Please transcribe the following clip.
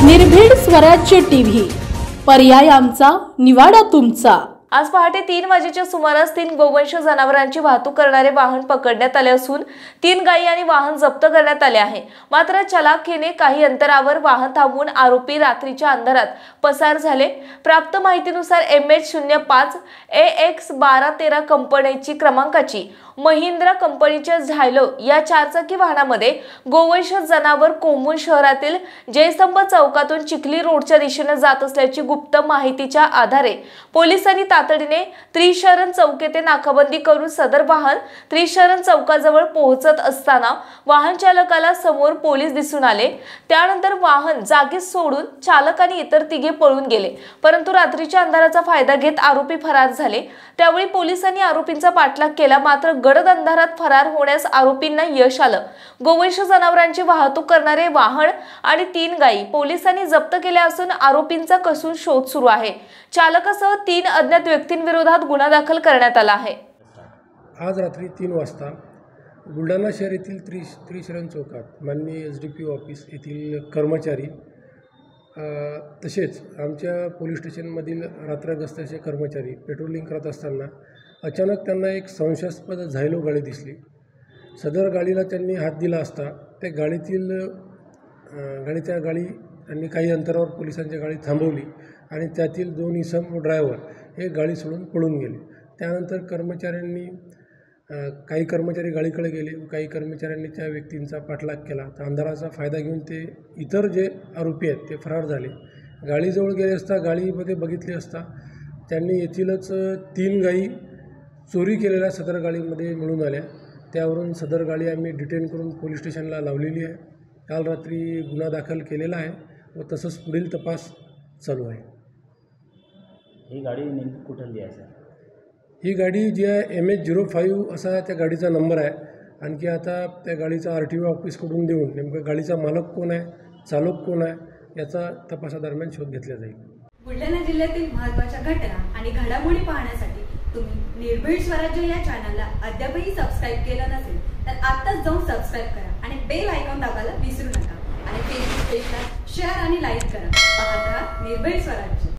निर्भीड स्वराज्य टीव्ही, पर्याय आमचा, निवाडा तुमचा। आज पहाटे 3 वाजेच्या सुमारास 3 गोवंश जनावरांची वाहतूक करणारे वाहन पकडण्यात आले असून 3 गायी आणि वाहन जप्त करण्यात आले आहे। मात्र चलाखीने काही अंतरावर वाहन थांबवून आरोपी रात्रीच्या अंधारात पसार झाले। प्राप्त माहितीनुसार MH05 AX 1213 कंपनीची क्रमांकाची महिंद्रा कंपनीच्या झायलो या 4 चाकी वाहनामध्ये गोवंश जनावर कोंबून शहरातील जयस्तंभ चौकातून चिखली रोडच्या दिशेने जात असल्याची गुप्त माहितीच्या आधारे पोलिसांनी तातडीने त्रिशरण चौक येथे नाकाबंदी करून सदर वाहन त्रिशरण चौकाजवळ पोहोचत असताना वाहन चालकाला समोर पोलीस दिसून आले। त्यानंतर वाहन जागीच सोडून चालक आणि इतर तिघे पळून गेले, परंतु रात्रीच्या अंधाराचा फायदा घेत आरोपी फरार झाले। त्यावेळी पोलिसांनी आरोपींचा पाठलाग केला, मात्र गडद अंधारात फरार होण्यास आरोपींना यश आलं। गोवंश जनावरांची वाहतूक करणारे वाहन आणि 3 गायी पोलिसांनी जप्त केल्या असून आरोपींचा कसून शोध सुरू आहे। चालकासह 3 अज्ञात व्यक्तींविरोधात गुन्हा दाखल करण्यात आला आहे। आज रात्री 3 वाजता बुलढाणा शहर येथील त्रिशरण चौकात माननीय SDPO ऑफिस येथील कर्मचारी तसेच आमच्या पोलीस स्टेशनमधील रात्र गस्तीचे कर्मचारी पेट्रोलिंग करत असताना अचानक त्यांना एक संशयास्पद झायलो गाडी दिसली। सदर गाडीला त्यांनी हात दिला असता त्या गाडी त्यांनी काही अंतरावर पोलिसांची गाडी थांबवली आणि त्यातील 2 इसम व ड्रायव्हर हे गाडी सोडून पळून गेले। त्यानंतर काही कर्मचारी गाडीकडे गेले व काही कर्मचाऱ्यांनी त्या व्यक्तींचा पाठलाग केला। तर अंधाराचा फायदा घेऊन ते इतर जे आरोपी आहेत ते फरार झाले। गाडीजवळ गेले असता गाडीमध्ये बघितले असता त्यांनी येथीलच 3 गायी चोरी केलेल्या सदर गाडीमध्ये मिळून आल्या। त्यावरून सदर गाडी आम्ही डिटेन करून पोलीस स्टेशनला लावलेली आहे। काल रात्री गुन्हा दाखल केलेला आहे व तसंच पुढील तपास चालू आहे। ही गाडी नेमकी कुठली आहे सर? ही गाडी जी आहे MH05 असा त्या गाडीचा नंबर आहे। आणखी आता त्या गाडीचा RTO ऑफिसकडून देऊन नेमकं गाडीचा मालक कोण आहे, चालक कोण आहे याचा तपासादरम्यान शोध घेतला जाईल। बुलढाणा जिल्ह्यातील महत्त्वाच्या घटना आणि घडामोडी पाहण्यासाठी तुम्ही निर्भीड स्वराज्य या चॅनलला अद्यापही सबस्क्राईब केलं नसेल तर आत्ताच जाऊन सबस्क्राईब करा आणि बेल आयकॉन दाबायला विसरू नका आणि फेसबुक पेजला शेअर आणि लाईक करा। पाहत राहा निर्भीड स्वराज्य।